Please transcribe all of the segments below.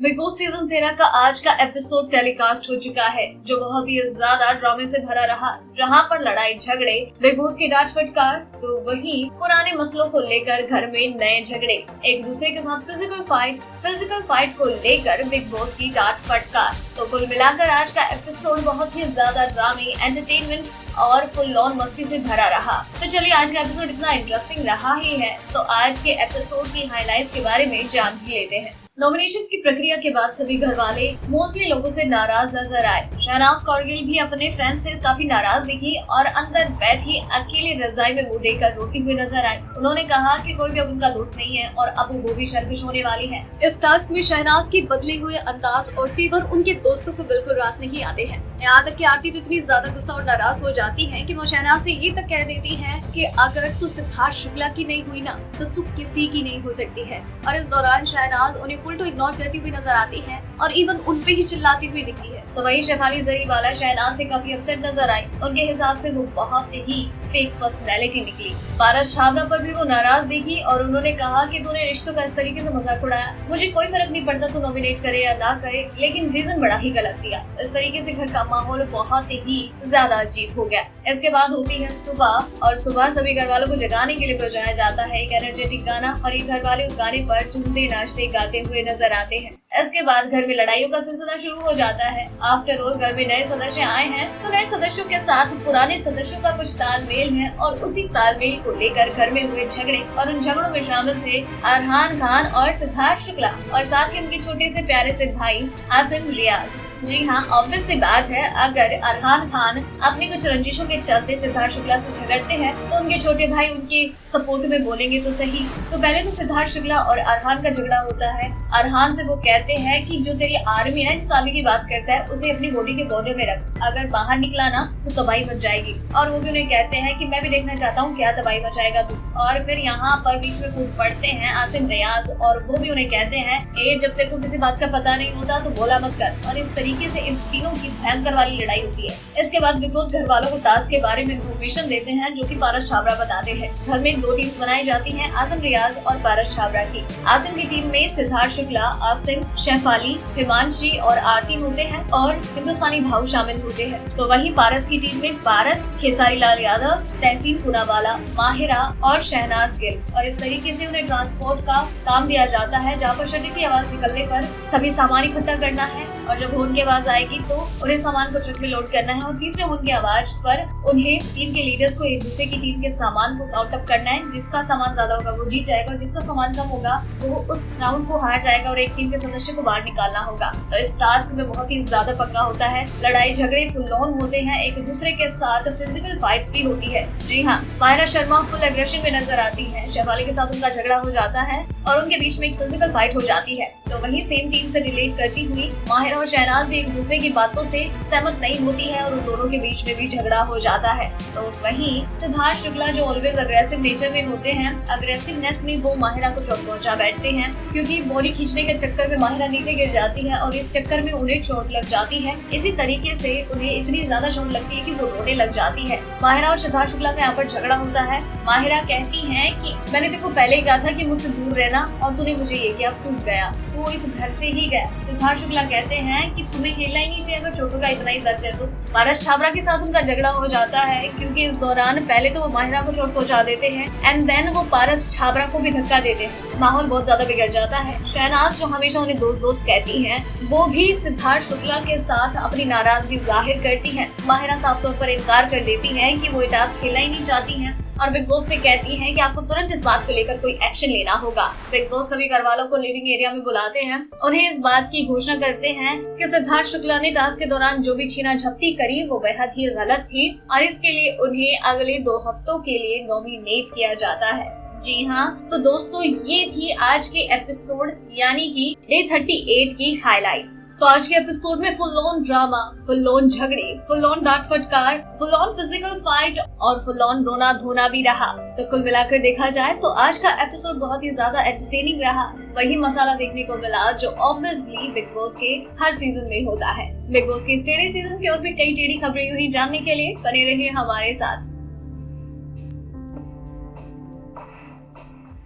Big boss season 13 का आज का एपिसोड टेलीकास्ट हो चुका है, जो बहुत ही ज्यादा ड्रामे से भरा रहा, जहां पर लड़ाई झगड़े, बिग बॉस की डांट फटकार, तो वहीं पुराने मसलों को लेकर घर में नए झगड़े, एक दूसरे के साथ फिजिकल फाइट को लेकर बिग बॉस की डांट फटकार। तो कुल मिलाकर आज का एपिसोड बहुत ही ज्यादा ड्रामे, एंटरटेनमेंट और फुल ऑन मस्ती से भरा रहा। तो चलिए, आज का एपिसोड इतना इंटरेस्टिंग रहा ही है, तो आज के एपिसोड की हाइलाइट्स के बारे में जान भी लेते हैं। नॉमिनेशंस की प्रक्रिया के बाद सभी घर वाले मोस्टली लोगों से नाराज नजर आए। शहनाज कौरगिल भी अपने फ्रेंड से काफी नाराज दिखी और अंदर बैठी अकेले रजाई में मुंह देकर रोती हुई नजर आई। उन्होंने कहा कि कोई भी अब उनका दोस्त नहीं है और अब वो भी शर्मिश होने वाली है। इस टास्क में शहनाज की बदले हुए अंदाज और तेवर उनके दोस्तों को बिल्कुल रास नहीं आते हैं। यहाँ तक कि आरती तो इतनी ज्यादा गुस्सा और नाराज हो जाती है कि वो शहनाज से ये तक कह देती है कि अगर तू सिद्धार्थ शुक्ला की नहीं हुई ना, तो तू किसी की नहीं हो सकती है। और इस दौरान शहनाज उन्हें फुल टू इग्नोर करती हुई नजर आती है और इवन उन पे ही चिल्लाती हुई दिखती है। तो वही शेफाली जरीवाला शहनाज से काफी अपसेट नजर आई। उनके हिसाब से वो बहुत ही फेक पर्सनैलिटी निकली। पारस छाबरा पर भी वो नाराज दिखी और उन्होंने कहा कि तूने रिश्तों का इस तरीके से मजाक उड़ाया, मुझे कोई फर्क नहीं पड़ता तू नॉमिनेट करे या ना करे, लेकिन रीजन बड़ा ही गलत दिया। इस तरीके से घर का माहौल बहुत ही ज्यादा अजीब हो गया। इसके बाद होती है सुबह, और सुबह सभी घर वालों को जगाने के लिए बजाया जाता है एक एनर्जेटिक गाना, और ये घर वाले उस गाने पर झूमते नाचते गाते हुए नजर आते हैं। इसके बाद घर में लड़ाइयों का सिलसिला शुरू हो जाता है। आफ्टर ऑल घर में नए सदस्य आए हैं, तो नए सदस्यों के साथ पुराने सदस्यों का कुछ तालमेल है और उसी तालमेल को लेकर घर में हुए झगड़े, और उन झगड़ों में शामिल थे अरहान खान और सिद्धार्थ शुक्ला, और साथ ही उनके छोटे से प्यारे से भाई आसिम रियाज। जी हाँ, ऑब्वियस सी बात है, अगर अरहान खान अपनी कुछ रंजिशों के चलते सिद्धार्थ शुक्ला से झगड़ते हैं, तो उनके छोटे भाई उनके सपोर्ट में बोलेंगे तो सही। तो पहले तो सिद्धार्थ शुक्ला और अरहान का झगड़ा होता है। अरहान से वो कहते हैं कि जो तेरी आर्मी है, जिस आर्मी की बात करता है, उसे अपनी बॉडी के बॉर्डर में रख, अगर बाहर निकला ना तो तबाही मच जाएगी। और वो भी उन्हें कहते हैं कि मैं भी देखना चाहता हूँ क्या तबाही मचाएगा तू। और फिर यहाँ पर बीच में कूद पड़ते हैं आसिम रियाज, और वो भी उन्हें कहते हैं जब तेरे को किसी बात का पता नहीं होता तो बोला मत कर। और इस तरीके से इन तीनों की भयंकर वाली लड़ाई होती है। इसके बाद बिग बॉस घर वालों को टास्क के बारे में इन्फॉर्मेशन देते हैं, जो कि पारस छाबरा बताते हैं। घर में 2 टीम्स बनाई जाती हैं, आसिम रियाज और पारस छाबरा की। आसिम की टीम में सिद्धार्थ शुक्ला, आसिम, शेफाली, हिमांशी और आरती होते हैं, और हिंदुस्तानी भाव शामिल होते हैं। तो वही पारस की टीम में पारस, खेसारी लाल यादव, तहसीन पूनावाला, माहिरा और शहनाज गिल। और इस तरीके से उन्हें ट्रांसपोर्ट का काम दिया जाता है, जहाँ पर शटर की आवाज निकलने पर सभी सामान इकट्ठा करना है, और जब होर्न की आवाज आएगी तो उन्हें सामान को ट्रक में लोड करना है, और तीसरे होर्न की आवाज पर उन्हें टीम के लीडर्स को एक दूसरे की टीम के सामान को काउंट अप करना है। जिसका सामान ज्यादा होगा वो जीत जाएगा, और जिसका सामान कम होगा वो उस राउंड को हार जाएगा और एक टीम के सदस्य को बाहर निकालना होगा। तो इस टास्क में बहुत ही ज्यादा पक्का होता है। लड़ाई झगड़े फुल ऑन होते हैं, एक दूसरे के साथ फिजिकल फाइट्स भी होती है। जी हाँ, माहिरा शर्मा फुल एग्रेशन में नजर आती है। शेफाली के साथ उनका झगड़ा हो जाता है और उनके बीच में एक फिजिकल फाइट हो जाती है। तो वही सेम टीम से रिलेट करती हुई माहिरा और शहनाज भी एक दूसरे की बातों से सहमत नहीं होती है, और उन दोनों के बीच में भी झगड़ा हो जाता है। तो वहीं सिद्धार्थ शुक्ला, जो ऑलवेज अग्रेसिव नेचर में होते हैं, अग्रेसिवनेस में वो माहिरा को चोट पहुंचा बैठते हैं, क्योंकि बॉडी खींचने के चक्कर में माहिरा नीचे गिर जाती है और इस चक्कर में उन्हें चोट लग जाती है। इसी तरीके से उन्हें इतनी ज्यादा चोट लगती है कि वो रोने लग जाती है। माहिरा और सिद्धार्थ शुक्ला का यहाँ पर झगड़ा होता है। माहिरा कहती है कि मैंने तेरे को पहले ही कहा था कि मुझसे दूर रहना, और तूने मुझे ये किया, अब तू गया, तू इस घर से ही गया। सिद्धार्थ शुक्ला कहते हैं कि तुम्हें खेलना ही नहीं चाहिए अगर चोटों का इतना ही दर्द है तो। पारस छाबरा के साथ उनका झगड़ा हो जाता है, क्योंकि इस दौरान पहले तो वो माहिरा को चोट पहुंचा देते हैं, एंड देन वो पारस छाबरा को भी धक्का देते हैं। माहौल बहुत ज्यादा बिगड़ जाता है। शहनाज, जो हमेशा उन्हें दोस्त दोस्त कहती हैं, वो भी सिद्धार्थ शुक्ला के साथ अपनी नाराजगी जाहिर करती है। माहिरा साफ तौर पर इनकार कर देती है कि वो ये टास्क खेलना ही नहीं चाहती है, और बिग बॉस से कहती हैं कि आपको तुरंत इस बात को लेकर कोई एक्शन लेना होगा। बिग बॉस सभी घर वालों को लिविंग एरिया में बुलाते हैं, उन्हें इस बात की घोषणा करते हैं कि सिद्धार्थ शुक्ला ने टास्क के दौरान जो भी छीना झपटी करी वो बेहद ही गलत थी, और इसके लिए उन्हें अगले 2 हफ्तों के लिए नॉमिनेट किया जाता है। जी हाँ, तो दोस्तों ये थी आज के एपिसोड यानी कि डे 38 की हाइलाइट्स। तो आज के एपिसोड में full on drama, full on झगड़े, फुल ऑन डांट फटकार, फुल ऑन फिजिकल फाइट और फुल ऑन रोना धोना भी रहा। तो कुल मिलाकर देखा जाए तो आज का एपिसोड बहुत ही ज्यादा एंटरटेनिंग रहा। वही मसाला देखने को मिला जो ऑब्वियसली बिग बॉस के हर सीजन में होता है। बिग बॉस के इस टेढ़े सीजन की और भी कई टेढ़ी खबरें हुई जानने के लिए बने रहिए हमारे साथ।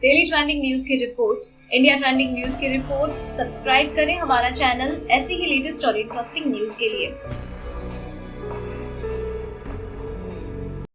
डेली ट्रेंडिंग न्यूज की रिपोर्ट इंडिया ट्रेंडिंग न्यूज की रिपोर्ट। सब्सक्राइब करें हमारा चैनल ऐसी ही लेटेस्ट और इंटरेस्टिंग न्यूज के लिए।